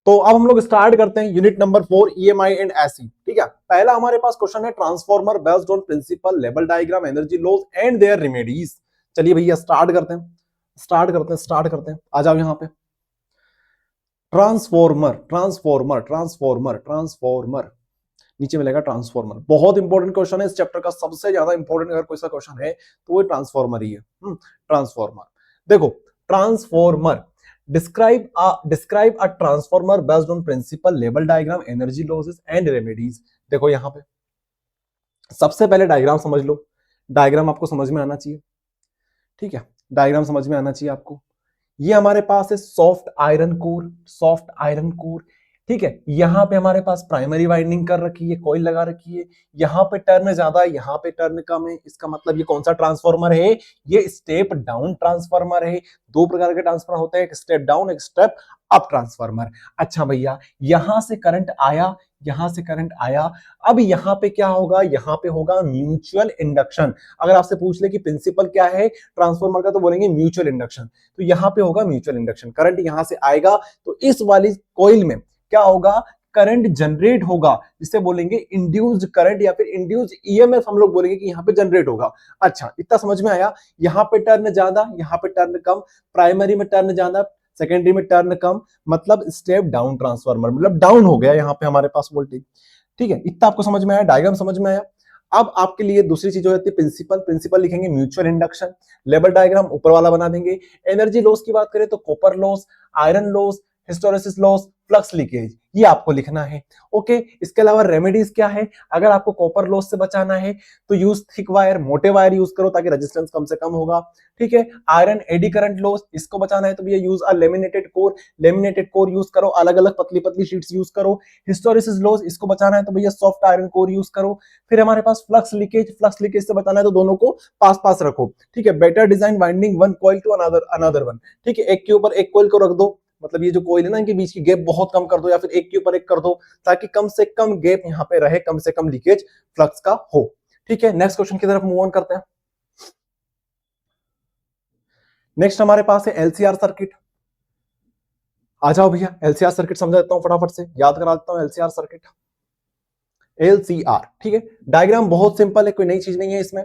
तो अब हम लोग स्टार्ट करते हैं unit number 4 EMI and AC. ठीक है, पहला हमारे पास क्वेश्चन है transformer based on principle level diagram energy loss and their remedies. चलिए भैया स्टार्ट करते हैं, आ जाओ यहां पे। ट्रांसफॉर्मर ट्रांसफॉर्मर ट्रांसफॉर्मर ट्रांसफॉर्मर नीचे मिलेगा ट्रांसफॉर्मर। बहुत इंपॉर्टेंट क्वेश्चन है इस चैप्टर का, सबसे ज्यादा इंपॉर्टेंट अगर कोई सा क्वेश्चन है तो वो ट्रांसफॉर्मर ही है। ट्रांसफॉर्मर देखो, transformer describe a transformer based on principle level diagram energy losses and remedies. देखो यहां पे सबसे पहले डायग्राम समझ लो, डायग्राम आपको समझ में आना चाहिए। ठीक है, डायग्राम समझ में आना चाहिए आपको। ये हमारे पास है soft iron core, soft iron core. ठीक है, यहां पे हमारे पास प्राइमरी वाइंडिंग कर रखी है, कॉइल लगा रखी है। यहां पे टर्न ज्यादा है, यहां पे टर्न कम है। इसका मतलब ये कौन सा ट्रांसफार्मर है? ये स्टेप डाउन ट्रांसफार्मर है। दो प्रकार के ट्रांसफार्मर होते हैं, एक स्टेप डाउन, एक स्टेप अप ट्रांसफार्मर। अच्छा भैया, यहां से करंट आया, यहां से करंट आया। अब यहां पे क्या होगा? यहां पे होगा म्यूचुअल इंडक्शन। अगर आपसे पूछ ले कि प्रिंसिपल क्या है ट्रांसफार्मर का, तो बोलेंगे म्यूचुअल इंडक्शन। तो यहां पे होगा म्यूचुअल इंडक्शन, करंट यहां से आएगा तो इस वाली कॉइल में क्या होगा? करंट जनरेट होगा, जिसे बोलेंगे इंड्यूस्ड करंट या फिर इंड्यूस्ड ईएमएफ हम लोग बोलेंगे कि यहां पे जनरेट होगा। अच्छा, इतना समझ में आया? यहां पे टर्न ज्यादा, यहां पे टर्न कम, प्राइमरी में टर्न ज्यादा, सेकेंडरी में टर्न कम, मतलब स्टेप डाउन ट्रांसफार्मर, मतलब डाउन हो गया यहां पे हमारे पास वोल्टेज। ठीक है, इतना आपको समझ में आया, डायग्राम समझ में आया। अब आपके लिए दूसरी चीज हो जाती है प्रिंसिपल। प्रिंसिपल लिखेंगे म्यूचुअल इंडक्शन, लेवल डायग्राम ऊपर वाला बना देंगे। एनर्जी लॉस की बात करें तो copper loss, iron loss, hysteresis loss, flux leakage, ये आपको लिखना है। ओके, इसके अलावा रेमेडीज क्या है? अगर आपको कॉपर लॉस से बचाना है तो यूज थिक वायर, मोटे वायर यूज करो ताकि रेजिस्टेंस कम से कम होगा। ठीक है, आयरन एडी करंट लॉस, इसको बचाना है तो भैया use a laminated core, laminated core use करो, अलग अलग पतली पतली शीट्स यूज करो। हिस्टोरेसिस लॉस, इसको बचाना है तो भैया सॉफ्ट आयरन कोर यूज करो। फिर हमारे पास फ्लक्स लीकेज, फ्लक्स लीकेज से बचाना है तो दोनों को पास पास रखो। ठीक है, better design winding one coil to another another one. ठीक है, एक के ऊपर एक कॉइल को रख दो, मतलब ये जो कॉइल है ना, इनके बीच की गैप बहुत कम कर दो, या फिर एक के ऊपर एक कर दो, ताकि कम से कम गैप यहाँ पे रहे, कम से कम लीकेज फ्लक्स का हो। ठीक है, नेक्स्ट क्वेश्चन की तरफ मूव ऑन करते हैं। नेक्स्ट हमारे पास है एलसीआर सर्किट। आ जाओ भैया, एलसीआर सर्किट समझा देता हूं, फटाफट से याद करा देता हूं एलसीआर सर्किट। एलसीआर, ठीक है, डायग्राम बहुत सिंपल है, कोई नई चीज नहीं है इसमें।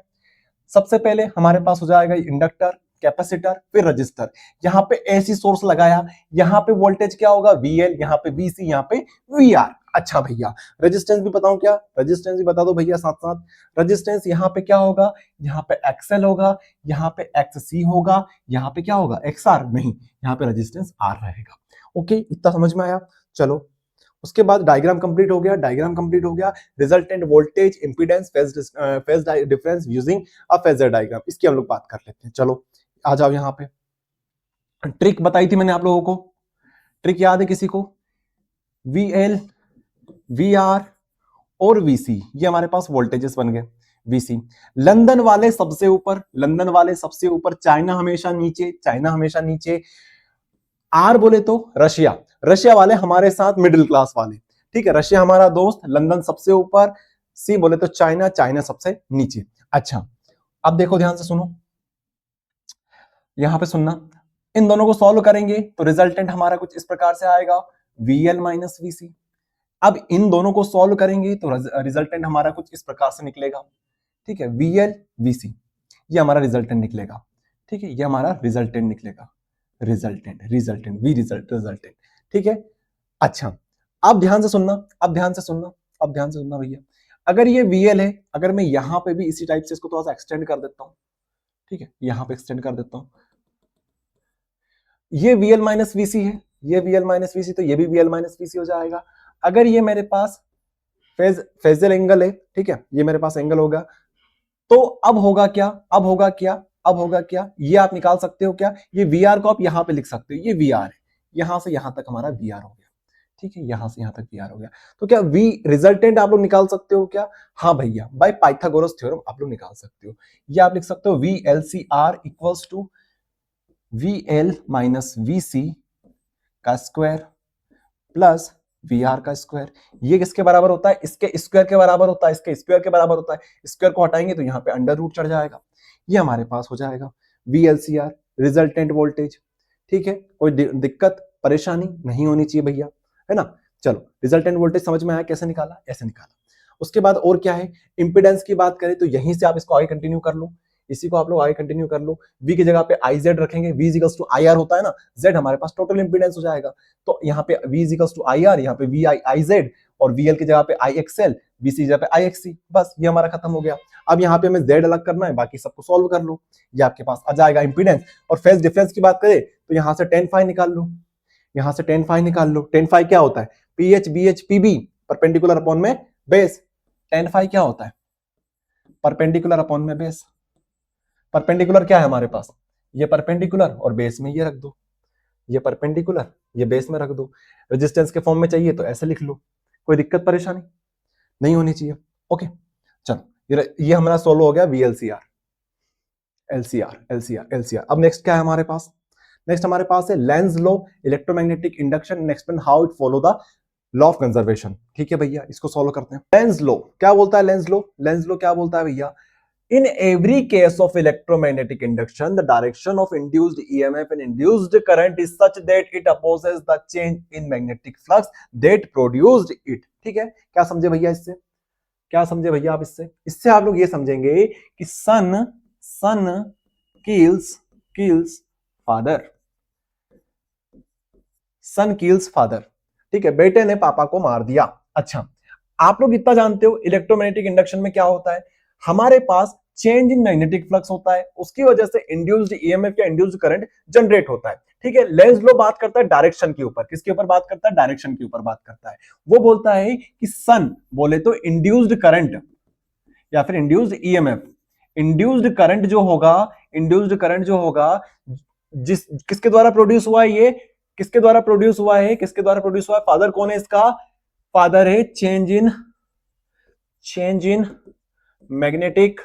सबसे पहले हमारे पास हो जाएगा इंडक्टर, कैपेसिटर, फिर रजिस्टर। यहाँ पे एसी सोर्स लगाया, यहाँ पे वोल्टेज क्या होगा? वीएल, यहाँ पे वीसी, यहाँ पे वीआर। अच्छा भैया, रेजिस्टेंस भी बताऊं क्या? रेजिस्टेंस भी बता दो भैया साथ साथ। रेजिस्टेंस यहाँ पे क्या होगा? यहाँ पे एक्सएल होगा, यहाँ पे एक्ससी होगा, यहाँ पे क्या होगा? एक्सआर नहीं, यहाँ पे रेजिस्टेंस आर रहेगा। ओके, इतना समझ में आया? चलो, उसके बाद डायग्राम कंप्लीट हो गया, डायग्राम कंप्लीट हो गया। Resultant voltage, impedance, phase difference using a phasor diagram, इसकी हम लोग बात कर लेते हैं। चलो आ जाओ यहाँ पे। ट्रिक बताई थी मैंने आप लोगों को, ट्रिक याद है किसी को? वी एल, वी आर और वीसी, ये हमारे पास वोल्टेजेस बन गए। वीसी, लंदन वाले सबसे ऊपर, लंदन वाले सबसे ऊपर, चाइना हमेशा नीचे, चाइना हमेशा नीचे। आर बोले तो रशिया, रशिया वाले हमारे साथ मिडिल क्लास वाले। ठीक है, रशिया हमारा दोस्त, लंदन सबसे ऊपर। सी बोले तो चाइना, चाइना सबसे नीचे। अच्छा, अब देखो ध्यान से सुनो, यहां पे सुनना। इन दोनों को सॉल्व करेंगे तो रिजल्टेंट हमारा कुछ इस प्रकार से आएगा, वीएल माइनस वीसी। अब इन दोनों को सॉल्व करेंगे तो रिजल्टेंट हमारा कुछ इस प्रकार से निकलेगा। ठीक है, वीएल वीसी, ये हमारा रिजल्टेंट निकलेगा। ठीक है, ये हमारा रिजल्टेंट निकलेगा, resultant, resultant, V result, resultant. ठीक है, अच्छा, अब ध्यान से सुनना, अब ध्यान से सुनना, अब ध्यान से सुनना भैया। अगर ये वीएल है, अगर मैं यहां पे भी इसी टाइप से इसको थोड़ा सा एक्सटेंड कर देता हूं, ठीक है, यहां पे एक्सटेंड कर देता हूं, ये वीएल माइनस वीसी है, ये वीएल माइनस वीसी, तो ये भी वीएल माइनस वीसी हो जाएगा। अगर ये मेरे पास फेजल एंगल है, ठीक है, ये मेरे पास एंगल होगा, तो अब होगा क्या? अब होगा क्या? अब होगा क्या? ये आप निकाल सकते हो क्या? ये वी आर को आप यहां पे लिख सकते हो, ये वी आर है, यहां से यहां तक हमारा वी आर हो गया। ठीक है, यहां से यहां तक वी आर हो गया। तो क्या वी रिजल्टेंट आप लोग निकाल सकते हो क्या? हाँ भैया, बाय पाइथागोरस थ्योरम आप लोग निकाल सकते हो। ये आप लिख सकते हो, V L C R equals to V L minus V C का स्क्वायर प्लस वी आर का स्क्वायर। ये किसके बराबर होता है? इसके स्क्वायर के बराबर होता है, इसके स्क्वायर के बराबर होता है। स्क्वायर को हटाएंगे तो यहाँ पे अंडर रूट चढ़ जाएगा। ये हमारे पास हो जाएगा V L C R, resultant voltage. ठीक है, कोई दिक्कत परेशानी नहीं होनी चाहिए भैया, है ना। चलो रिजल्टेंट वोल्टेज समझ में आया कैसे निकाला, ऐसे निकाला। उसके बाद और क्या है, इंपेडेंस की बात करें तो यहीं से आप इसको आगे कंटिन्यू कर लो, इसी को आप लोग आगे कंटिन्यू कर लो। V की जगह पे IZ रखेंगे, V इक्वल्स टू IR होता है ना, Z हमारे पास टोटल इंपेडेंस हो जाएगा। तो यहाँ पे V इक्वल्स टू IR, यहाँ पे VI IZ और VL की जगह पे IXL, BC की जगह पे IXC, बस ये हमारा खत्म हो गया। अब यहाँ पे हमें Z अलग करना है, बाकी सबको सॉल्व कर लो, ये आपके पास आ जाएगा इंपेडेंस। और फेज डिफरेंस की बात करें तो यहाँ से tan phi निकाल लो, यहाँ से tan phi निकाल लो। tan phi क्या होता है, PH BH PB perpendicular upon में बेस। tan phi क्या होता है, परपेंडिकुलर अपॉन में बेस। परपेंडिकुलर क्या है हमारे पास, ये परपेंडिकुलर और बेस में ये रख दो, ये परपेंडिकुलर ये बेस में रख दो। रेजिस्टेंस के फॉर्म में चाहिए तो ऐसे लिख लो, कोई दिक्कत परेशानी नहीं होनी चाहिए। ओके चलो ये हमारा सोल्व हो गया VLCR LCR। अब नेक्स्ट क्या है हमारे पास, नेक्स्ट हमारे पास है Lenz law, electromagnetic induction and explain how it follow the law of conservation. ठीक है भैया, इसको सॉल्व करते हैं। लेंज लॉ क्या बोलता है, लेंज लॉ क्या बोलता है भैया, in every case of electromagnetic induction the direction of induced EMF and induced current is such that it opposes the change in magnetic flux that produced it। ठीक है, क्या समझे भैया इससे, क्या समझे भैया आप इससे, इससे आप लोग ये समझेंगे कि सन किल्स फादर, सन किल्स फादर। ठीक है, बेटे ने पापा को मार दिया। अच्छा, आप लोग इतना जानते हो इलेक्ट्रोमैग्नेटिक इंडक्शन में क्या होता है, हमारे पास चेंज इन मैग्नेटिक फ्लक्स होता है, उसकी वजह से इंड्यूस्ड ईएमएफ या इंड्यूस्ड करंट जनरेट होता है। ठीक है, लेंज लॉ बात करता है डायरेक्शन के ऊपर, किसके ऊपर बात करता है, डायरेक्शन के ऊपर बात करता है। वो बोलता है कि सन बोले तो इंड्यूस्ड करंट या फिर इंड्यूस्ड ईएमएफ, इंड्यूस्ड करंट जो होगा जिस किसके द्वारा प्रोड्यूस हुआ है, ये किसके द्वारा प्रोड्यूस हुआ है, किसके द्वारा प्रोड्यूस हुआ है, फादर कौन है इसका, फादर है change in magnetic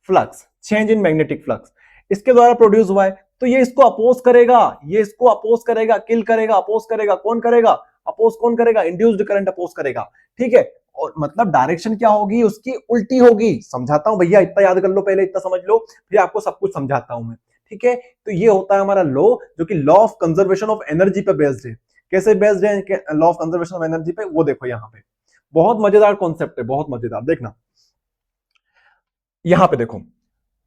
flux, change in magnetic flux इसके द्वारा प्रोड्यूस हुआ है। तो ये इसको अपोज करेगा, ये इसको अपोज करेगा, किल करेगा, अपोज करेगा, कौन करेगा, अपोज कौन करेगा, इंड्यूस्ड करंट अपोज करेगा। ठीक है, और मतलब डायरेक्शन क्या होगी, उसकी उल्टी होगी। समझाता हूं भैया, इतना याद कर लो पहले, इतना समझ लो, फिर आपको सब कुछ समझाता हूं मैं। ठीक है, तो ये होता है हमारा लॉ, जो कि law of conservation of energy पे बेस्ड है। कैसे बेस्ड है law of conservation of energy पे, वो देखो यहाँ पे, बहुत मजेदार कॉन्सेप्ट है, बहुत मजेदार। देखना यहां पे देखो,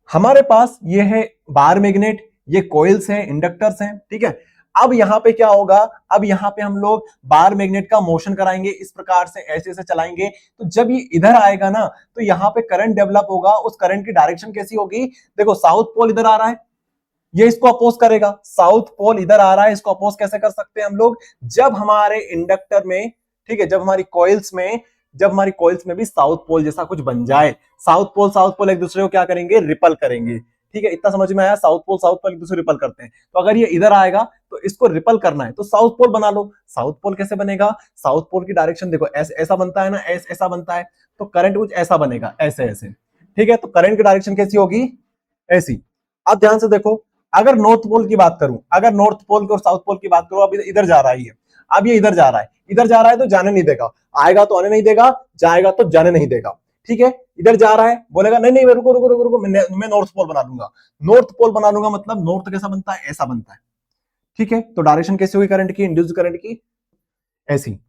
हमारे पास ये है बार मैग्नेट, ये कॉइल्स हैं, इंडक्टर्स हैं। ठीक है, अब यहां पे क्या होगा, अब यहां पे हम लोग बार मैग्नेट का मोशन कराएंगे, इस प्रकार से ऐसे ऐसे चलाएंगे। तो जब ये इधर आएगा ना, तो यहां पे करंट डेवलप होगा, उस करंट की डायरेक्शन कैसी होगी, देखो साउथ पोल इधर आ रहा है, ये इसको अपोज करेगा, साउथ पोल इधर आ रहा है, इसको अपोज कैसे कर सकते हैं हम लोग, जब हमारे इंडक्टर में, ठीक है, जब हमारी कॉइल्स में भी साउथ पोल जैसा कुछ बन जाए, साउथ पोल एक दूसरे को क्या करेंगे, रिपल करेंगे। ठीक है, इतना समझ में आया, साउथ पोल एक दूसरे रिपल करते हैं। तो अगर ये इधर आएगा तो इसको रिपल करना है, तो साउथ पोल बना लो। साउथ पोल कैसे बनेगा, साउथ पोल की डायरेक्शन देखो, ऐसा बनता है ना, ऐसा बनता है, तो करंट कुछ ऐसा बनेगा, ऐसे ऐसे। ठीक है, तो करंट की डायरेक्शन कैसी होगी, ऐसी। अब ध्यान से देखो, अगर नॉर्थ पोल की बात करूं, अगर नॉर्थ पोल और साउथ पोल की बात करूं, अब इधर जा रहा है ये, अब ये इधर जा रहा है तो जाने नहीं देगा, आएगा तो आने नहीं देगा, जाएगा तो जाने नहीं देगा। ठीक है, इधर जा रहा है, बोलेगा नहीं नहीं रुको रुको रुको रुको, मैं नॉर्थ पोल बना लूंगा। नॉर्थ पोल बना लूंगा मतलब नॉर्थ कैसा बनता है, ऐसा बनता है। ठीक है, तो डायरेक्शन कैसी होगी करंट की, इंड्यूस्ड करंट की, ऐसी।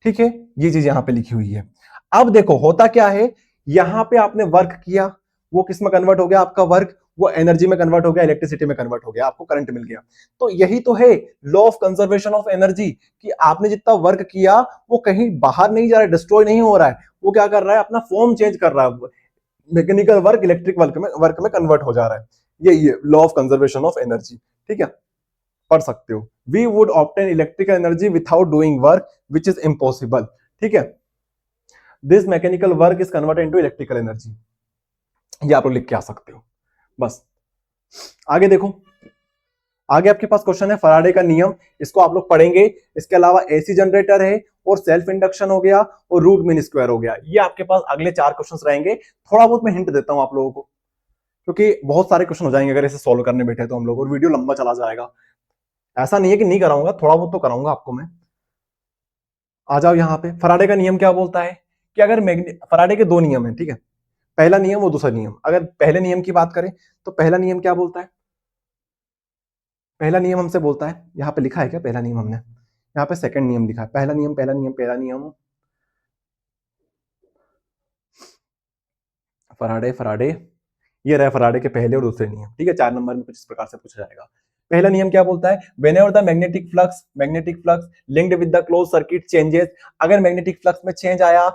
ठीक है, ये चीज यहां पे लिखी हुई है। अब देखो होता क्या है, यहां पे आपने वर्क किया, वो किस में कन्वर्ट हो गया, आपका वर्क वो एनर्जी में कन्वर्ट हो गया, इलेक्ट्रिसिटी में कन्वर्ट हो गया, आपको करंट मिल गया। तो यही तो है law of conservation of energy, कि आपने जितना वर्क किया वो कहीं बाहर नहीं जा रहा है, डिस्ट्रॉय नहीं हो रहा है, वो क्या कर रहा है, अपना फॉर्म चेंज कर रहा है, मैकेनिकल वर्क इलेक्ट्रिक वर्क में कन्वर्ट हो जा रहा है। ये law of conservation of energy. ठीक है, पढ़ सकते हो, we would obtain electrical energy without doing work which is impossible. ठीक है, this mechanical work is converted into electrical energy, ये आप लोग लिख के आ सकते हो। बस आगे देखो, आगे आपके पास क्वेश्चन है फैराडे का नियम, इसको आप लोग पढ़ेंगे। इसके अलावा एसी जनरेटर है, और सेल्फ इंडक्शन हो गया, और रूट मीन स्क्वायर हो गया। ये आपके पास अगले 4 क्वेश्चंस रहेंगे। थोड़ा बहुत मैं हिंट देता हूं आप लोगों को, क्योंकि बहुत सारे क्वेश्चन हो जाएंगे अगर इसे सॉल्व करने बैठे तो हम लोग, और वीडियो लंबा चला जाएगा। ऐसा नहीं है कि नहीं कराऊंगा, थोड़ा बहुत तो कराऊंगा आपको मैं। आ जाओ यहाँ पे, फैराडे का नियम क्या बोलता है कि अगर फैराडे के 2 नियम है, ठीक है, पहला नियम और दूसरा नियम। अगर पहले नियम की बात करें तो पहला नियम क्या बोलता है, पहला नियम हमसे बोलता है, यहां पे लिखा है क्या पहला नियम, हमने यहाँ पे सेकंड नियम लिखा है, पहला नियम पहला नियम पहला नियम, फराडे फराडे, ये रहा फराडे के पहले और दूसरे नियम, ठीक है। 4 नंबर में कुछ इस प्रकार से पूछा जाएगा। पहला नियम क्या बोलता है, whenever the magnetic flux linked with the close circuit changes, अगर मैग्नेटिक फ्लक्स में चेंज आया,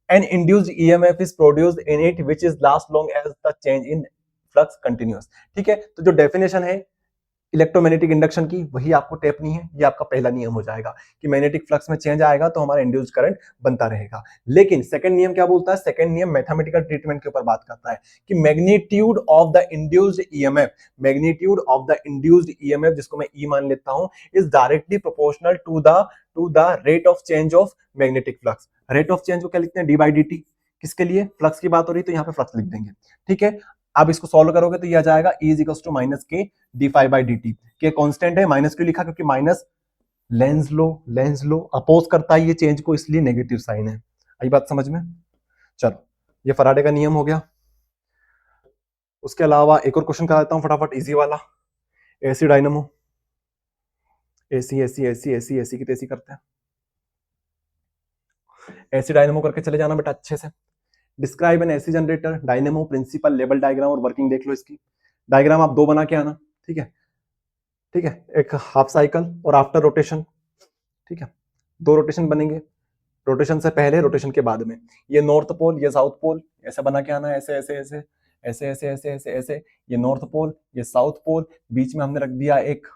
an induced EMF is produced in it which is last long as the change in flux continuous, ठीक है। तो जो डेफिनेशन है electromagnetic induction की, वही आपको टेपनी है। ये आपका पहला नियम हो जाएगा कि मैग्नेटिक फ्लक्स में चेंज आएगा तो हमारा इंड्यूस्ड करंट बनता रहेगा। लेकिन सेकंड नियम क्या बोलता है, सेकंड नियम मैथमेटिकल ट्रीटमेंट के ऊपर बात करता है कि magnitude of the induced EMF, magnitude of the induced EMF, जिसको मैं ई मान लेता हूं, is directly proportional to the rate of change of magnetic flux. Rate of change को क्या लिखते हैं, डी बाई डी टी। किसके लिए, फ्लक्स की बात हो रही है तो यहाँ पे फ्लक्स लिख देंगे, ठीक है। अब इसको सॉल्व करोगे तो ये आ जाएगा E is equals to minus K D phi by D T. K constant है, माइनस क्यों लिखा, क्योंकि माइनस लेंस लो अपोज करता है ये चेंज को, इसलिए नेगेटिव साइन है। आई बात समझ में। चलो ये फराडे का नियम हो गया। उसके अलावा एक और क्वेश्चन करा देता हूं फटाफट, इजी वाला। AC dynamo, AC AC AC AC AC की तेसी करते हैं। एसी डायनामो करके चले जाना बेटा अच्छे से। Describe an AC generator, dynamo, principle, level diagram और वर्किंग देख लो इसकी। डायग्राम आप 2 बना के आना, ठीक है, ठीक है। एक हाफ साइकिल और आफ्टर रोटेशन, ठीक है, 2 रोटेशन बनेंगे, रोटेशन से पहले रोटेशन के बाद में। ये नॉर्थ पोल, ये साउथ पोल, ऐसे बना के आना है, ऐसे ऐसे ऐसे ऐसे ऐसे ऐसे ऐसे ऐसे। ये नॉर्थ पोल, ये साउथ पोल, बीच में हमने रख दिया एक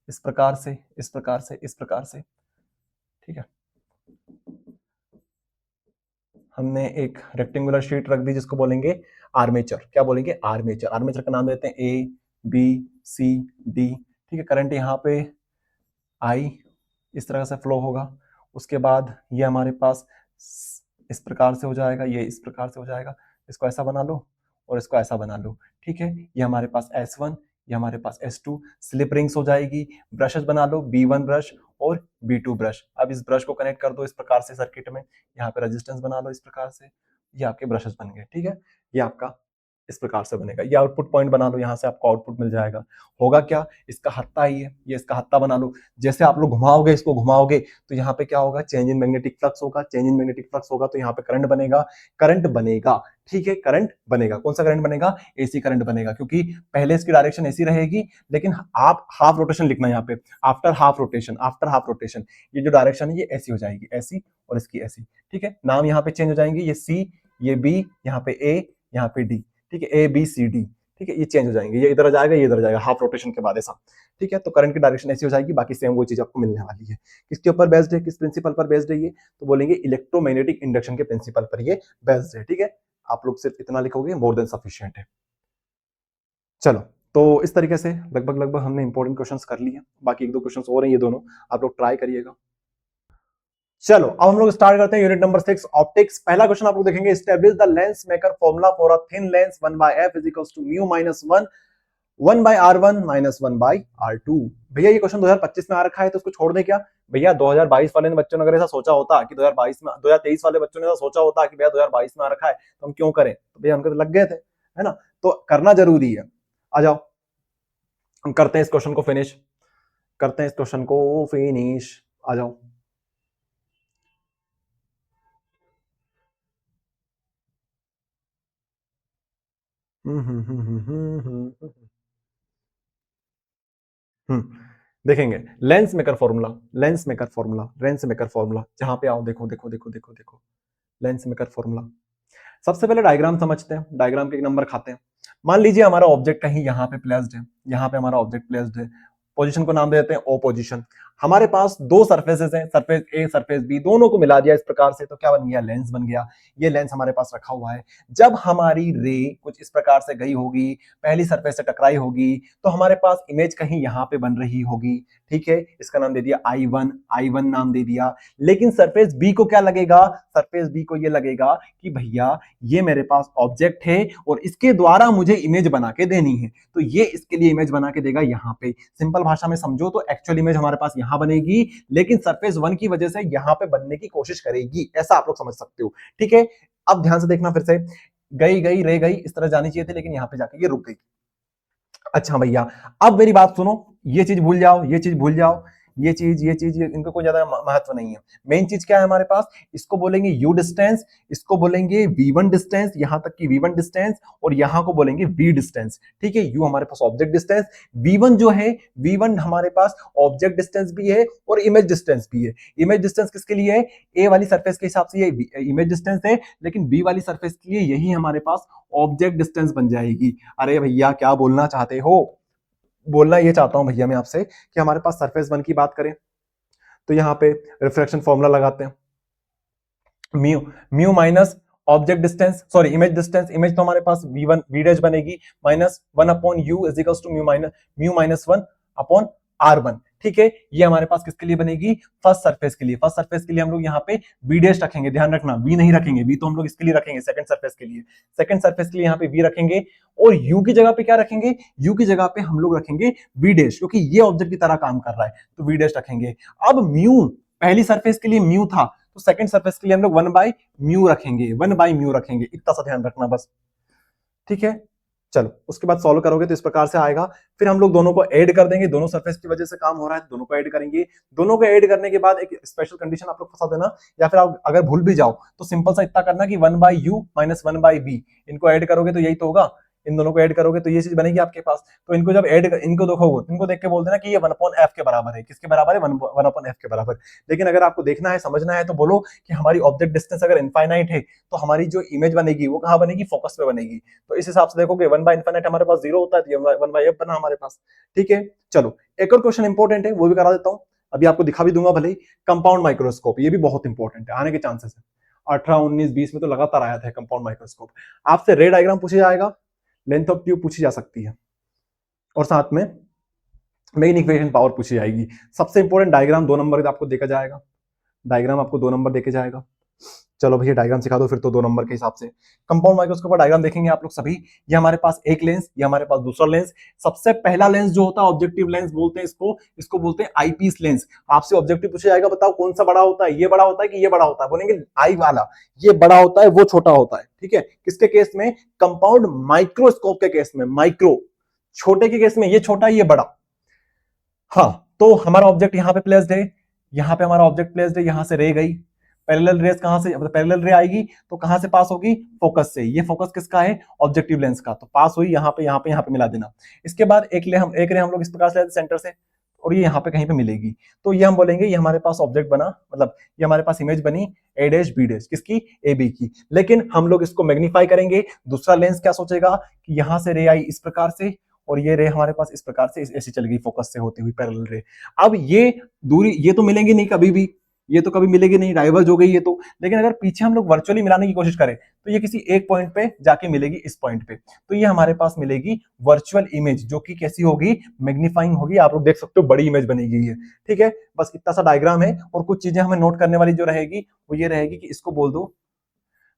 इस प्रकार से इस प्रकार से इस प्रकार से, ठीक है। हमने एक रेक्टेंगुलर शीट रख दी जिसको बोलेंगे आर्मेचर। क्या बोलेंगे, आर्मेचर। आर्मेचर का नाम देते हैं ए बी सी डी, ठीक है। करंट यहाँ पे आई इस तरह से फ्लो होगा, उसके बाद ये हमारे पास इस प्रकार से हो जाएगा, ये इस प्रकार से हो जाएगा। इसको ऐसा बना लो और इसको ऐसा बना लो, ठीक है। ये हमारे पास S1, ये हमारे पास S2, स्लिप रिंग्स हो जाएगी। ब्रशेस बना लो, B1 ब्रश और B2 ब्रश। अब इस ब्रश को कनेक्ट कर दो इस प्रकार से सर्किट में, यहाँ पे रेजिस्टेंस बना लो इस प्रकार से, ये आपके ब्रशेस बन गए, ठीक है। ये आपका इस प्रकार से बनेगा। ये आउटपुट पॉइंट बना लो, यहाँ से आपको आउटपुट मिल जाएगा। होगा क्या, इसका हत्ता ही है, ये इसका हत्ता बना लो। जैसे आप लोग घुमाओगे, इसको घुमाओगे तो यहाँ पे क्या होगा, चेंज इन मैग्नेटिक फ्लक्स होगा। चेंज इन मैग्नेटिक फ्लक्स होगा तो यहाँ पे करंट बनेगा, करंट बनेगा, ठीक है। करंट बनेगा, कौन सा करंट बनेगा, एसी करंट बनेगा, क्योंकि पहले इसकी डायरेक्शन ऐसी रहेगी, लेकिन आप हाफ रोटेशन लिखना यहाँ पे, आफ्टर हाफ रोटेशन ये जो डायरेक्शन है ये ऐसी हो जाएगी, ऐसी और इसकी ऐसी, ठीक है। नाम यहाँ पे चेंज हो जाएंगे, ये सी, ये बी, यहाँ पे ए, यहाँ पे डी, ठीक है, ए बी सी डी, ठीक है। ये चेंज हो जाएंगे, ये इधर आ जाएगा, ये इधर आ जाएगा, हाफ रोटेशन के बाद ऐसा, ठीक है। तो करंट की डायरेक्शन ऐसी हो जाएगी, बाकी सेम वो चीज आपको मिलने वाली है। किसके ऊपर बेस्ड है, किस प्रिंसिपल पर बेस्ड है ये, तो बोलेंगे इलेक्ट्रोमैग्नेटिक इंडक्शन के प्रिंसिपल पर ये बेस्ड है, ठीक है। आप लोग सिर्फ इतना लिखोगे, मोर देन सफिशिएंट है। चलो तो इस तरीके से लगभग हमने इंपॉर्टेंट क्वेश्चंस कर लिए। बाकी 1-2 क्वेश्चंस और हैं, ये दोनों आप लोग ट्राई करिएगा। चलो अब हम लोग स्टार्ट करते हैं यूनिट नंबर 6 ऑप्टिक्स। पहला क्वेश्चन आप लोग देखेंगे, establish the lens maker formula for a thin lens 1/f is equals to mu minus 1 1/r1 minus 1/r2। भैया ये क्वेश्चन 2025 में आ रखा है तो उसको छोड़ दे क्या भैया, 2022 वाले बच्चों ने अगर ऐसा सोचा होता कि 2022 में 2023 वाले बच्चों ने ऐसा सोचा होता कि भैया 2022 में आ रखा है तो हम क्यों करें, तो भैया हमको तो लग गए थे, है ना। तो करना जरूरी है। आ जाओ हम करते हैं इस क्वेश्चन को फिनिश, करते हैं इस क्वेश्चन को फिनिश। आ जाओ देखेंगे lens maker formula, lens maker formula, lens maker formula. जहां पे आओ देखो देखो देखो देखो देखो, लेंस मेकर फॉर्मूला। सबसे पहले डायग्राम समझते हैं, डायग्राम के एक नंबर खाते हैं। मान लीजिए हमारा ऑब्जेक्ट कहीं यहाँ पे प्लेस्ड है, यहाँ पे हमारा ऑब्जेक्ट प्लेस्ड है, पोजीशन को नाम दे देते हैं ओ पोजीशन। हमारे पास 2 सरफेसेस हैं, सरफेस ए सरफेस बी, दोनों को मिला दिया इस प्रकार से, तो क्या बन गया, लेंस बन गया। ये लेंस हमारे पास रखा हुआ है। जब हमारी रे कुछ इस प्रकार से गई होगी, पहली सरफेस से टकराई होगी, तो हमारे पास इमेज कहीं यहाँ पे बन रही होगी, ठीक है। इसका नाम दे दिया I1 नाम दे दिया। लेकिन सरफेस बी को क्या लगेगा, सरफेस बी को ये लगेगा कि भैया ये मेरे पास ऑब्जेक्ट है और इसके द्वारा मुझे इमेज बना के देनी है, तो ये इसके लिए इमेज बना के देगा यहाँ पे। सिंपल भाषा में समझो तो एक्चुअल इमेज हमारे पास यहां बनेगी, लेकिन सरफेस 1 की वजह से यहां पे बनने की कोशिश करेगी, ऐसा आप लोग समझ सकते हो, ठीक है। अब ध्यान से देखना फिर से, गई गई रे गई इस तरह जानी चाहिए थी, लेकिन यहां पे जाके ये रुक गई। अच्छा भैया अब मेरी बात सुनो, ये चीज भूल जाओ, ये चीज भूल जाओ, ये चीज इनको कोई ज्यादा महत्व नहीं है। मेन चीज क्या है हमारे पास, इसको बोलेंगे यू डिस्टेंस, इसको बोलेंगे v1 डिस्टेंस, यहां तक की v1 डिस्टेंस, और यहां को बोलेंगे v डिस्टेंस। ठीक है, यू हमारे पास ऑब्जेक्ट डिस्टेंस, v1 जो है, v1 हमारे पास ऑब्जेक्ट डिस्टेंस भी है और इमेज डिस्टेंस भी है। इमेज डिस्टेंस किसके लिए है, ए वाली सरफेस के हिसाब से ये इमेज डिस्टेंस है, लेकिन बी वाली सरफेस के लिए यही हमारे पास ऑब्जेक्ट डिस्टेंस बन जाएगी। अरे भैया क्या बोलना चाहते हो, बोलना ये चाहता हूं भैया मैं आपसे कि हमारे पास सरफेस वन की बात करें तो यहां पे रिफ्लेक्शन फॉर्मूला लगाते हैं, mu mu minus object distance, sorry image distance, image तो हमारे पास v1 v डैश बनेगी minus 1 upon u is equals to mu minus 1 upon r1। ठीक है, ये हमारे पास किसके लिए बनेगी, फर्स्ट सरफेस के लिए। फर्स्ट सरफेस के लिए हम लोग यहाँ पे v डैश रखेंगे, ध्यान रखना v नहीं रखेंगे, v तो हम लोग इसके लिए रखेंगे सेकंड सरफेस के लिए। सेकंड सरफेस के लिए यहाँ पे v रखेंगे, और u की जगह पे क्या रखेंगे, u की जगह पे हम लोग रखेंगे v डैश, क्योंकि ये ऑब्जेक्ट की तरह काम कर रहा है तो v डैश रखेंगे। अब म्यू पहली सरफेस के लिए म्यू था, तो सेकंड सरफेस के लिए हम लोग 1 बाय म्यू रखेंगे, 1 बाय म्यू रखेंगे, इतना सा ध्यान रखना बस। ठीक है, चलो उसके बाद सॉल्व करोगे तो इस प्रकार से आएगा। फिर हम लोग दोनों को ऐड कर देंगे, दोनों सरफेस की वजह से काम हो रहा है, दोनों को ऐड करेंगे। दोनों को ऐड करने के बाद एक स्पेशल कंडीशन आप लोग फंसा देना, या फिर आप अगर भूल भी जाओ तो सिंपल सा इतना करना कि 1 by U minus 1 by B, इनको ऐड करोगे तो यही तो होगा, इन दोनों को ऐड करोगे तो ये चीज बनेगी आपके पास। तो इनको जब ऐड इनको देखोगे, इनको देख के बोल देना कि ये 1/f के बराबर है, किसके बराबर है, 1/f के बराबर। लेकिन अगर आपको देखना है, समझना है, तो बोलो कि हमारी ऑब्जेक्ट डिस्टेंस अगर इनफाइनाइट है तो हमारी जो इमेज बनेगी वो कहां बनेगी, फोकस पे बनेगी। तो इस हिसाब से देखोगे 1 बाय इनफाइनाइट हमारे पास 0 होता है, तो 1 बाय f बना हमारे पास। ठीक है, चलो एक और क्वेश्चन इंपॉर्टेंट है वो भी करा देता हूं, अभी आपको दिखा भी दूंगा भले ही। कंपाउंड माइक्रोस्कोप, ये भी बहुत इंपॉर्टेंट है, आने के चांसेस है। 18, 19, 20 में तो लगातार आया था कंपाउंड माइक्रोस्कोप। आपसे रे डायग्राम पूछा जाएगा, लेंथ ऑफ ट्यूब पूछी जा सकती है, और साथ में मैग्नीफिकेशन पावर पूछी जाएगी। सबसे इंपॉर्टेंट डायग्राम 2 नंबर आपको देखा जाएगा, डायग्राम आपको 2 नंबर देके जाएगा। चलो भैया डायग्राम सिखा दो फिर तो 2 नंबर के हिसाब से। कंपाउंड माइक्रोस्कोप का डायग्राम देखेंगे आप लोग सभी, ये हमारे पास एक लेंस, ये हमारे पास दूसरा लेंस। सबसे पहला लेंस जो होता है ऑब्जेक्टिव लेंस बोलते हैं इसको, इसको बोलते हैं आईपीस लेंस। आपसे ऑब्जेक्टिव पूछा जाएगा, बताओ कौन सा बड़ा होता है, ये बड़ा होता है कि ये बड़ा होता है, बोलेंगे आई वाला, ये बड़ा होता है वो छोटा होता है। ठीक है, किसके केस में, कंपाउंड माइक्रोस्कोप के केस में, माइक्रो छोटे के केस में ये छोटा ये बड़ा। हाँ, तो हमारा ऑब्जेक्ट यहाँ पे प्लेस्ड है, यहाँ पे हमारा ऑब्जेक्ट प्लेस्ड है, यहाँ से रे गई, पैरेलल रेस कहां से, मतलब पैरेलल रे आएगी तो कहां से पास होगी, फोकस से। ये फोकस किसका है, ऑब्जेक्टिव लेंस का, तो पास हुई यहाँ पे, यहाँ पे, यहाँ पे मिला देना। इसके बाद एक रे हम लोग इस प्रकार से सेंटर से, और ये यहाँ पे कहीं पे मिलेगी, तो ये हम बोलेंगे ये हमारे पास ऑब्जेक्ट बना, मतलब ये हमारे पास इमेज बनी ए डैश बी डैश, किसकी, ए बी की। लेकिन हम लोग इसको मैग्नीफाई करेंगे, दूसरा लेंस क्या सोचेगा कि यहां से रे आई इस प्रकार से, और ये रे हमारे पास इस प्रकार से ऐसी चल गई फोकस से होती हुई पैरेलल रे। अब ये दूरी ये तो मिलेंगी नहीं कभी भी, ये तो कभी मिलेगी नहीं, डाइवर्ज हो गई ये तो। लेकिन अगर पीछे हम लोग वर्चुअली मिलाने की कोशिश करें तो ये किसी एक पॉइंट पे जाके मिलेगी, इस पॉइंट पे, तो ये हमारे पास मिलेगी वर्चुअल इमेज, जो कि कैसी होगी, मैग्नीफाइंग होगी। आप लोग देख सकते हो बड़ी इमेज बनेगी ये। ठीक है, बस इतना सा डायग्राम है, और कुछ चीजें हमें नोट करने वाली जो रहेगी वो ये रहेगी कि इसको बोल दो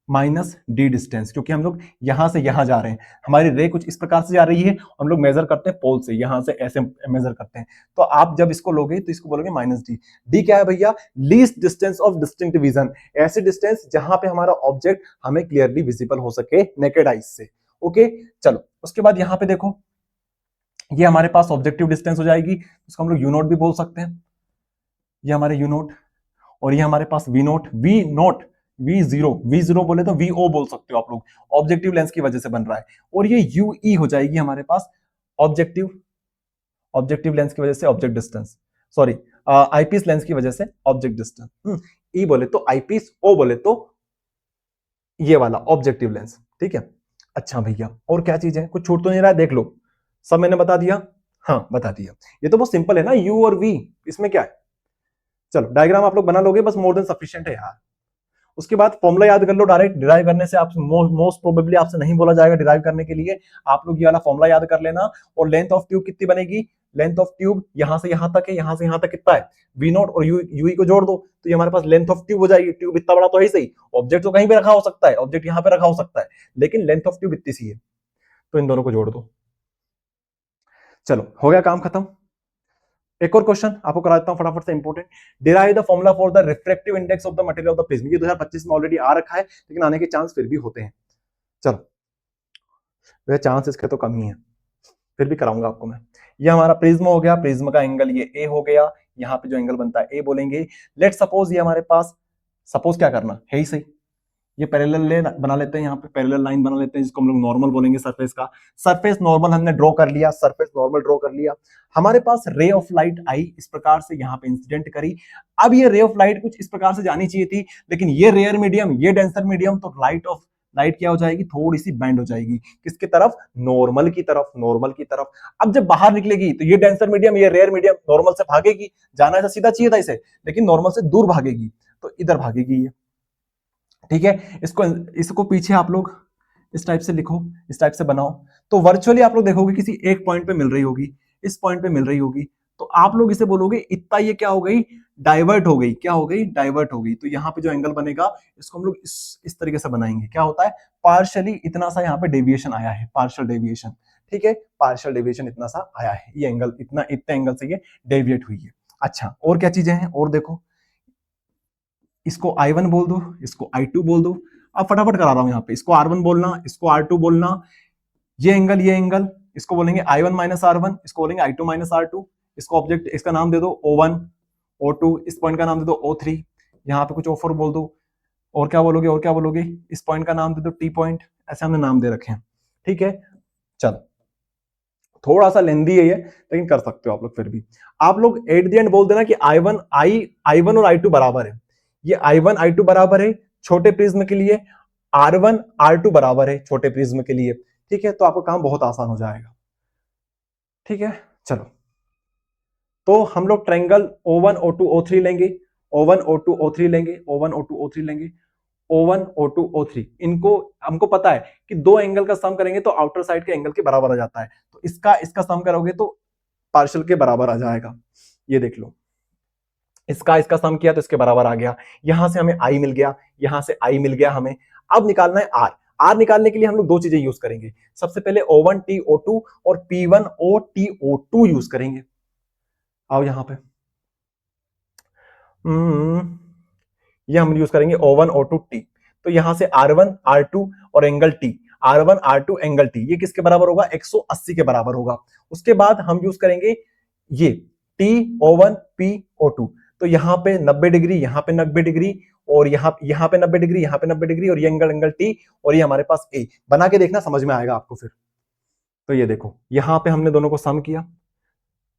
माइनस डी डिस्टेंस, क्योंकि हम लोग यहां से यहां जा रहे हैं, हमारी रे कुछ इस प्रकार से जा रही है, हम लोग मेजर करते हैं पोल से, यहां से ऐसे मेजर करते हैं। तो आप जब इसको लोगे तो इसको बोलोगे माइनस डी। डी क्या है भैया, least distance of distinct vision, ऐसी डिस्टेंस जहां पे हमारा ऑब्जेक्ट हमें क्लियरली विजिबल हो सके नेकेड आइज से। ओके, चलो उसके बाद यहां पे देखो, ये हमारे पास ऑब्जेक्टिव डिस्टेंस हो जाएगी, इसको हम लोग यू नोट भी बोल सकते हैं, ये हमारे यू नोट, और ये हमारे पास वी नोट, वी जीरो बोले तो वी ओ बोल सकते हो आप लोग, ऑब्जेक्टिव लेंस की वजह से बन रहा है। और ये यू ई हो जाएगी हमारे पास ऑब्जेक्टिव लेंस की वजह से object distance, sorry eyepiece lens की वजह से ऑब्जेक्ट डिस्टेंस। ई बोले तो आईपीस, ओ बोले तो ये वाला ऑब्जेक्टिव लेंस। ठीक है, अच्छा भैया और क्या चीज है, कुछ छूट तो नहीं रहा है, देख लो सब मैंने बता दिया, हाँ बता दिया, ये तो बहुत सिंपल है ना, यू और वी, इसमें क्या है। चलो डायग्राम आप लोग बना लोगे, बस मोर देन सफिशिएंट है यार। उसके बाद फॉर्मूला याद कर लो, डायरेक्ट डिराइव करने से आप मोस्ट प्रोबेबली आपसे नहीं बोला जाएगा डिराइव करने के लिए, आप लोग ये वाला फॉर्मूला याद कर लेना। और लेंथ ऑफ ट्यूब कितनी बनेगी, लेंथ ऑफ ट्यूब यहां से यहां तक है, यहां से यहां तक कितना है, वी नॉट और यूई को जोड़ दो तो ये हमारे पास लेंथ ऑफ ट्यूब हो जाएगी। ट्यूब इतना बड़ा तो है ही सही, ऑब्जेक्ट तो कहीं पे रखा हो सकता है, ऑब्जेक्ट यहां पे रखा हो सकता है, लेकिन लेंथ ऑफ ट्यूब इतनी सी है, तो इन दोनों को जोड़ दो। चलो हो गया काम खत्म। एक और क्वेश्चन आपको करा देता हूं फटाफट से, important, derive the formula for the refractive index of the material of the prism. ये 2025 में ऑलरेडी आ रखा है, लेकिन आने के चांस फिर भी होते हैं। चलो वह चांस इसके तो कम ही है, फिर भी कराऊंगा आपको मैं। ये हमारा प्रिज्म हो गया, प्रिज्म का एंगल ये ए हो गया, यहाँ पे जो एंगल बनता है ए बोलेंगे। लेट सपोज ये हमारे पास, सपोज क्या करना है ही सही, ये पैरेलल ले बना लेते हैं, यहाँ पे पैरेलल लाइन बना लेते हैं जिसको हम लोग नॉर्मल बोलेंगे सरफेस का। सरफेस नॉर्मल हमने ड्रॉ कर लिया, सरफेस नॉर्मल ड्रॉ कर लिया। हमारे पास रे ऑफ लाइट आई, इस प्रकार से यहाँ पे इंसिडेंट करी। अब ये रे ऑफ लाइट कुछ इस प्रकार से जानी चाहिए थी, लेकिन ये रेयर मीडियम, ये डेंसर मीडियम, तो लाइट क्या हो जाएगी, थोड़ी सी बैंड हो जाएगी किसकी तरफ, नॉर्मल की तरफ, नॉर्मल की तरफ। अब जब बाहर निकलेगी तो ये डेंसर मीडियम, ये रेयर मीडियम नॉर्मल से भागेगी, जाना ऐसा सीधा चाहिए था इसे, लेकिन नॉर्मल से दूर भागेगी, तो इधर भागेगी ये, ठीक है। इसको पीछे आप लोग इस टाइप से लिखो, इस टाइप से बनाओ, तो वर्चुअली आप लोग देखोगे किसी एक पॉइंट पे मिल रही होगी, इस पॉइंट पे मिल रही होगी, तो आप लोग इसे बोलोगे इतना ये क्या हो गई, डाइवर्ट हो गई, क्या हो गई, डाइवर्ट हो गई। तो यहाँ पे जो एंगल बनेगा इसको हम लोग इस तरीके से बनाएंगे, क्या होता है, पार्शियली इतना सा यहाँ पे डेविएशन आया है, पार्शियल डेविएशन, ठीक है, पार्शियल डेविएशन इतना सा आया है, ये एंगल इतने एंगल से ये डेविएट हुई है। अच्छा, और क्या चीजें हैं, और देखो, इसको I1 बोल दो, इसको I2 बोल दो। अब फटाफट करा रहा हूं यहाँ पे, इसको R1 बोलना, इसको R2 बोलना, ये एंगल इसको बोलेंगे I1 माइनस R1, इसको बोलेंगे I2 माइनस R2। इसको ऑब्जेक्ट, इसका नाम दे दो O1, O2, इस पॉइंट का नाम दे दो O3, यहाँ पे कुछ O4 बोल दो, और क्या बोलोगे, और क्या बोलोगे, इस पॉइंट का नाम दे दो T पॉइंट, ऐसे हमने नाम दे रखे हैं, ठीक है। चलो, थोड़ा सा लेंदी है ये, लेकिन कर सकते हो आप लोग। फिर भी आप लोग एट द एंड बोल देना कि I1 और I2 बराबर है, ये I1 I2 बराबर है छोटे प्रिज्म के लिए, R1 R2 बराबर है छोटे प्रिज्म के लिए, ठीक है। तो आपका काम बहुत आसान हो जाएगा, ठीक है। चलो, तो हम लोग ट्रायंगल O1 O2 O3 लेंगे, O1 O2 O3 लेंगे, O1 O2 O3 लेंगे, O1 O2 O3, इनको हमको पता है कि दो एंगल का सम करेंगे तो आउटर साइड के एंगल के बराबर आ जाता है, तो इसका सम करोगे तो पार्शियल के बराबर आ जाएगा, ये देख लो, इसका सम किया तो इसके बराबर आ गया। यहां से हमें आई मिल गया, यहां से आई मिल गया हमें। अब निकालना है आर। आर निकालने के लिए हम लोग दो चीजें यूज करेंगे, सबसे पहले O1TO2 और P1OTO2 यूज करेंगे। आओ यहां पे, ये हम यूज करेंगे O1O2T। तो यहां से R1 R2 और angle T, R1 R2 angle T, ये किसके बराबर होगा, 180 के बराबर होगा। उसके बाद हम यूज करेंगे ये TO1PO2, तो यहाँ पे 90 डिग्री, यहाँ पे 90 डिग्री, और यहाँ पे 90 डिग्री, यहाँ पे 90 डिग्री, और ये एंगल T, और ये हमारे पास A। बना के देखना, समझ में आएगा आपको फिर। तो ये देखो, यहाँ पे हमने दोनों को सम किया,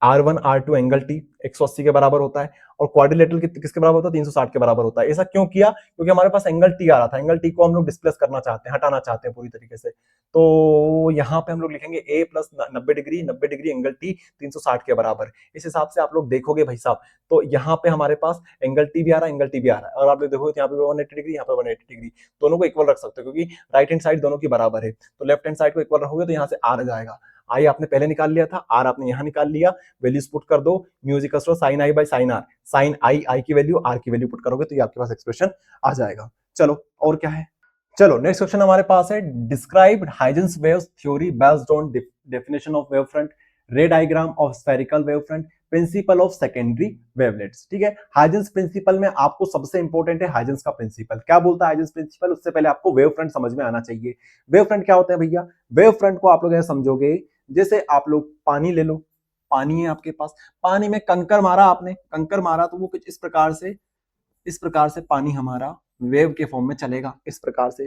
R1 R2 एंगल T 180 के बराबर होता है, और क्वाड्रिलेटरल किसके बराबर होता है, 360 के बराबर होता है। ऐसा क्यों किया, क्योंकि हमारे पास एंगल T आ रहा था, एंगल T को हम लोग डिस्प्लेस करना चाहते हैं, हटाना चाहते हैं पूरी तरीके से। तो यहाँ पे हम लोग लिखेंगे A plus 90 degree, 90 degree angle T 360 के बराबर। इस हिसाब से आप लोग देखोगे भाई साहब, तो यहाँ पे हमारे पास एंगल T भी आ रहा है, एंगल T भी आ रहा है, और आप लोग देखोगे यहाँ पे 180 डिग्री, यहाँ पे 180 डिग्री, दोनों को इक्वल रख सकते हो, क्योंकि राइट हैंड साइड दोनों की बराबर है, तो लेफ्ट हैंड साइड को इक्वल रखोगे तो यहाँ से R आ जाएगा। आई आपने पहले निकाल लिया था, आर आपने यहां निकाल लिया, वैल्यूज पुट कर दो, म्यूजिक sine I by sine R, sine I की वैल्यू, आर की वैल्यू पुट करोगे तो ये आपके पास एक्सप्रेशन आ जाएगा। चलो, और क्या है, चलो नेक्स्ट क्वेश्चन हमारे पास है, describe Huygens waves theory based on definition of wave front, रे diagram of spherical wave front, principle of secondary wavelets. ठीक है, हाइजेंस प्रिंसिपल में आपको सबसे इंपॉर्टेंट है हाइजेंस का प्रिंसिपल। क्या बोलता है हाइजेंस प्रिंसिपल, उससे पहले आपको वेव फ्रंट समझ में आना चाहिए। वेव फ्रंट क्या होता है भैया, वेव फ्रंट को आप लोग ऐसे समझोगे, जैसे आप लोग पानी ले लो, पानी है आपके पास, पानी में कंकर मारा आपने, कंकर मारा तो वो कुछ इस प्रकार से पानी हमारा वेव के फॉर्म में चलेगा, इस प्रकार से,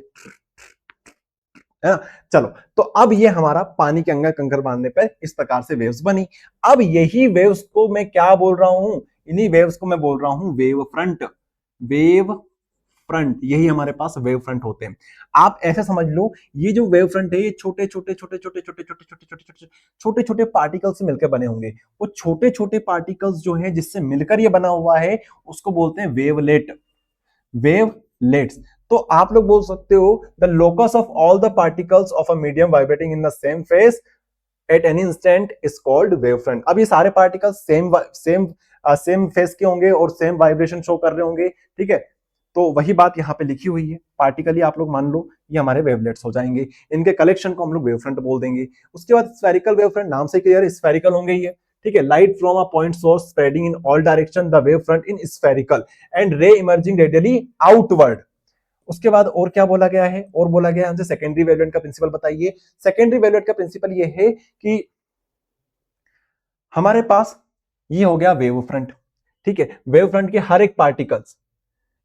है ना। चलो, तो अब ये हमारा पानी के अंदर कंकर बांधने पर इस प्रकार से वेव्स बनी। अब यही वेव्स को मैं क्या बोल रहा हूं, इन्हीं वेव्स को मैं बोल रहा हूं वेव फ्रंट। वेव फ्रंट, यही हमारे पास वेव फ्रंट होते हैं। आप ऐसे समझ लो, ये जो वेव फ्रंट है ये छोटे छोटे पार्टिकल से मिलकर बने होंगे। वो छोटे छोटे पार्टिकल्स जो हैं जिससे मिलकर ये बना हुआ है, उसको बोलते हैं वेवलेट, वेवलेट्स। तो आप लोग बोल सकते हो the locus of all the particles of a medium vibrating in the same phase at any instant is called wave front. अब ये सारे पार्टिकल्स सेम फेज के होंगे और सेम वाइब्रेशन शो कर रहे होंगे, ठीक है। तो वही बात यहाँ पे लिखी हुई है, पार्टिकली आप लोग मान लो ये हमारे वेवलेट्स हो जाएंगे, इनके कलेक्शन को हम लोग वेव फ्रंट बोल देंगे। उसके बाद स्फेरिकल वेव फ्रंट, नाम से क्लियर, स्फेरिकल होंगे ये, ठीक है। Light from a point source spreading in all direction, the wave front in spherical and रे इमर्जिंग रेडियली आउटवर्ड। उसके बाद और क्या बोला गया है, और बोला गया है हमसे सेकेंडरी वेवलेट का प्रिंसिपल बताइए। सेकेंडरी वेवलेट का प्रिंसिपल ये है कि हमारे पास ये हो गया वेव फ्रंट, ठीक है, वेव फ्रंट के हर एक पार्टिकल्स,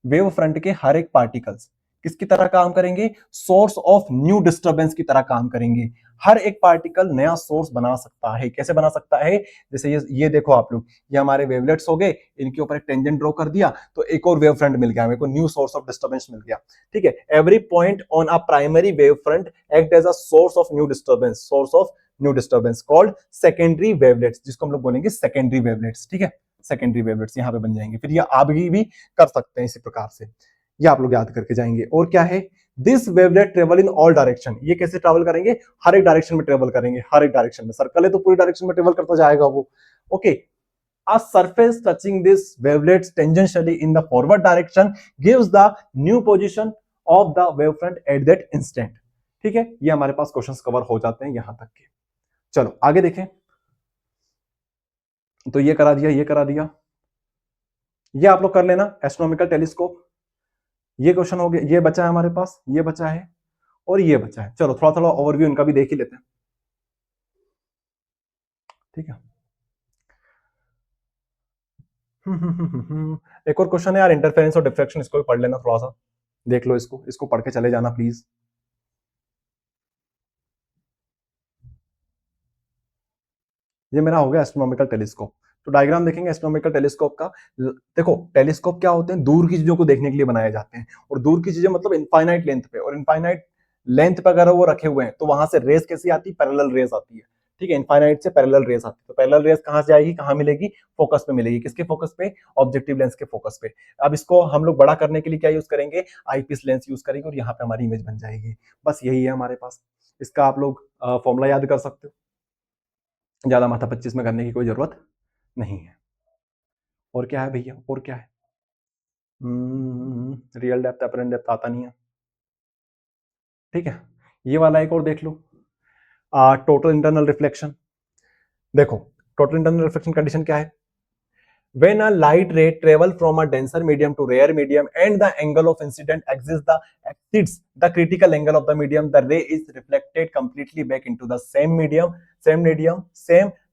वेव फ्रंट के हर एक पार्टिकल्स किसकी तरह काम करेंगे, सोर्स ऑफ न्यू डिस्टरबेंस की तरह काम करेंगे। हर एक पार्टिकल नया सोर्स बना सकता है। कैसे बना सकता है, जैसे ये देखो आप लोग, ये हमारे वेवलेट्स हो गए, इनके ऊपर एक टेंजेंट ड्रॉ कर दिया तो एक और वेव फ्रंट मिल गया मेरे को, न्यू सोर्स ऑफ डिस्टरबेंस मिल गया। ठीक है, every point on a primary wave front act as a source of new disturbance, source of new disturbance called secondary wavelets, जिसको हम लोग बोलेंगे सेकेंडरी वेवलेट्स। ठीक है, सेकेंडरी वेवलेट्स यहां पे बन जाएंगे। फिर ये आगे भी कर सकते हैं इसी प्रकार से, ये आप लोग याद करके जाएंगे। और क्या है, this wavelet travel in all direction, ये कैसे ट्रेवल करेंगे, हर एक डायरेक्शन में ट्रेवल करेंगे, हर एक डायरेक्शन में, सर्कल है तो पूरी डायरेक्शन में ट्रेवल करता जाएगा वो। Okay, a surface touching this wavelets tangentially in the forward direction gives the new position of the wavefront at that instant। ठीक है, ये हमारे पास क्वेश्चंस कवर हो जाते हैं यहां तक के। चलो आगे देखें, तो ये करा दिया, ये करा दिया, ये आप लोग कर लेना एस्ट्रोनॉमिकल टेलीस्कोप। ये क्वेश्चन हो गया, ये बचा है हमारे पास, ये बचा है और ये बचा है। चलो थोड़ा थोड़ा ओवरव्यू इनका भी देख ही लेते हैं। ठीक है, एक और क्वेश्चन है यार, इंटरफेरेंस और डिफ्रैक्शन, इसको भी पढ़ लेना थोड़ा सा, देख लो इसको, इसको पढ़ के चले जाना प्लीज। ये मेरा हो गया एस्ट्रोनॉमिकल टेलीस्कोप। तो डायग्राम देखेंगे एस्ट्रोनॉमिकल टेलीस्कोप का। देखो टेलीस्कोप क्या होते हैं, दूर की चीजों को देखने के लिए बनाए जाते हैं, और दूर की चीजें मतलब इनफाइनाइट लेंथ पे, और इनफाइनाइट लेंथ पे अगर वो रखे हुए हैं तो वहां से रेस कैसी आती है, पैरेलल रेस आती है। ठीक है, इनफाइनाइट से पैरेलल रेस आती है, तो पैरेलल रेस कहां से आएगी, कहां मिलेगी, फोकस पे मिलेगी। किसके फोकस पे, ऑब्जेक्टिव लेंस के फोकस पे। अब इसको हम लोग बड़ा करने के लिए क्या यूज करेंगे, आईपीस लेंस यूज करेंगे, और यहाँ पे हमारी इमेज बन जाएगी। बस यही है हमारे पास। इसका आप लोग फॉर्मूला याद कर सकते हो, ज्यादा माथा 25 में करने की कोई जरूरत नहीं है। और क्या है भैया, और क्या है, रियल डेप्थ अपरेंट डेप्थ आता नहीं है। ठीक है, ये वाला एक और देख लो, टोटल इंटरनल रिफ्लेक्शन। देखो टोटल इंटरनल रिफ्लेक्शन कंडीशन क्या है, when a light ray travel from a denser medium to rare medium and the angle of incident exceeds the critical angle of the medium, the ray is reflected completely back into the same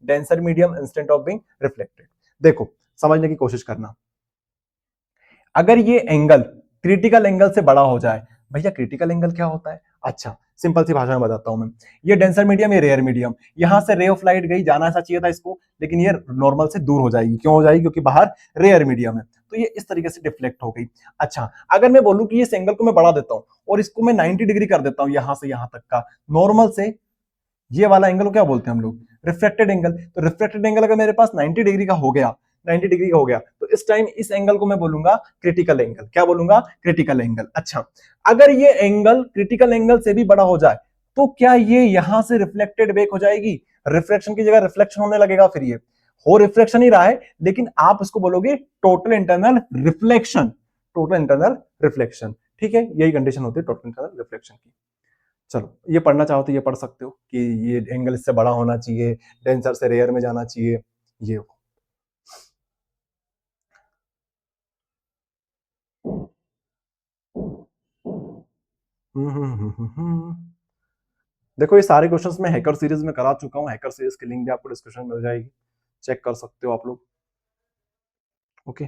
denser medium instead of being reflected। देखो समझने की कोशिश करना, अगर ये angle critical angle से बड़ा हो जाए, भैया क्रिटिकल एंगल क्या होता है, अच्छा सिंपल सी भाषा में बताता हूं मैं, ये डेंसर मीडियम, ये रेयर मीडियम, यहां से रे ऑफ लाइट गई, जाना ऐसा चाहिए था इसको, लेकिन ये नॉर्मल से दूर हो जाएगी। क्यों हो जाएगी, क्योंकि बाहर रेयर मीडियम है, तो ये इस तरीके से डिफ्लेक्ट हो गई। अच्छा अगर मैं बोलूं कि इस एंगल को मैं बढ़ा देता हूं और इसको मैं 90 डिग्री कर देता हूं, यहां से यहां तक का नॉर्मल से, ये वाला एंगल को क्या बोलते हैं हम लोग, रिफ्लेक्टेड एंगल। तो रिफ्लेक्टेड एंगल अगर मेरे पास 90 डिग्री का हो गया, 90 डिग्री का हो गया, तो इस टाइम इस एंगल को मैं बोलूंगा क्रिटिकल एंगल। क्या बोलूंगा, क्रिटिकल एंगल। अच्छा अगर ये एंगल क्रिटिकल एंगल से भी बड़ा हो जाए तो क्या ये यहां से रिफ्लेक्टेड बैक हो जाएगी, रिफ्लेक्शन की जगह रिफ्लेक्शन होने लगेगा। फिर ये हो रिफ्लेक्शन ही रहा है, लेकिन आप इसको बोलोगे total internal reflection, total internal reflection. ठीक है, यही कंडीशन होती है टोटल इंटरनल रिफ्लेक्शन की। चलो ये पढ़ना चाहो तो ये पढ़ सकते हो कि ये एंगल इससे बड़ा होना चाहिए, डेंसर से रेयर में जाना चाहिए, ये हो। देखो ये सारे क्वेश्चंस मैं हैकर सीरीज में करा चुका हूँ, हैकर सीरीज की लिंक भी आपको डिस्क्रिप्शन में मिल जाएगी, चेक कर सकते हो आप लोग। ओके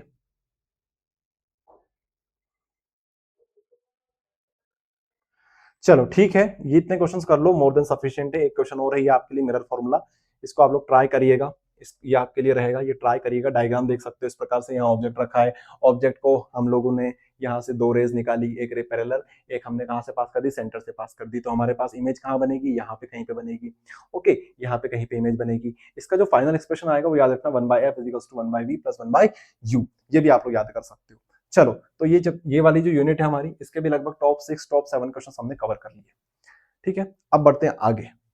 चलो ठीक है, ये इतने क्वेश्चंस कर लो, मोर देन सफिशिएंट है। एक क्वेश्चन और है ये आपके लिए, मिरर फॉर्मूला, इसको आप लोग ट्राई करिएगा, ये आपके लिए रहेगा, ये ट्राई करिएगा। डायग्राम देख सकते हो इस प्रकार से, यहाँ ऑब्जेक्ट रखा है, ऑब्जेक्ट को हम लोगों ने यहाँ से दो रेज निकाली, एक रे पैरेलल, एक हमने कहाँ से पास कर दी, सेंटर से पास कर दी, तो हमारे पास इमेज कहाँ बनेगी, यहाँ पे कहीं पे बनेगी। ओके, यहाँ पे कहीं पे इमेज बनेगी। इसका जो फाइनल एक्सप्रेशन आएगा वो याद रखना, 1/f = 1/v + 1/u, ये भी आप लोग याद कर सकते हो। चलो तो ये जब ये वाली जो यूनिट है हमारी, इसके भी लगभग टॉप 6 टॉप 7 क्वेश्चन हमने कवर कर लिए। ठीक है, अब बढ़ते हैं आगे।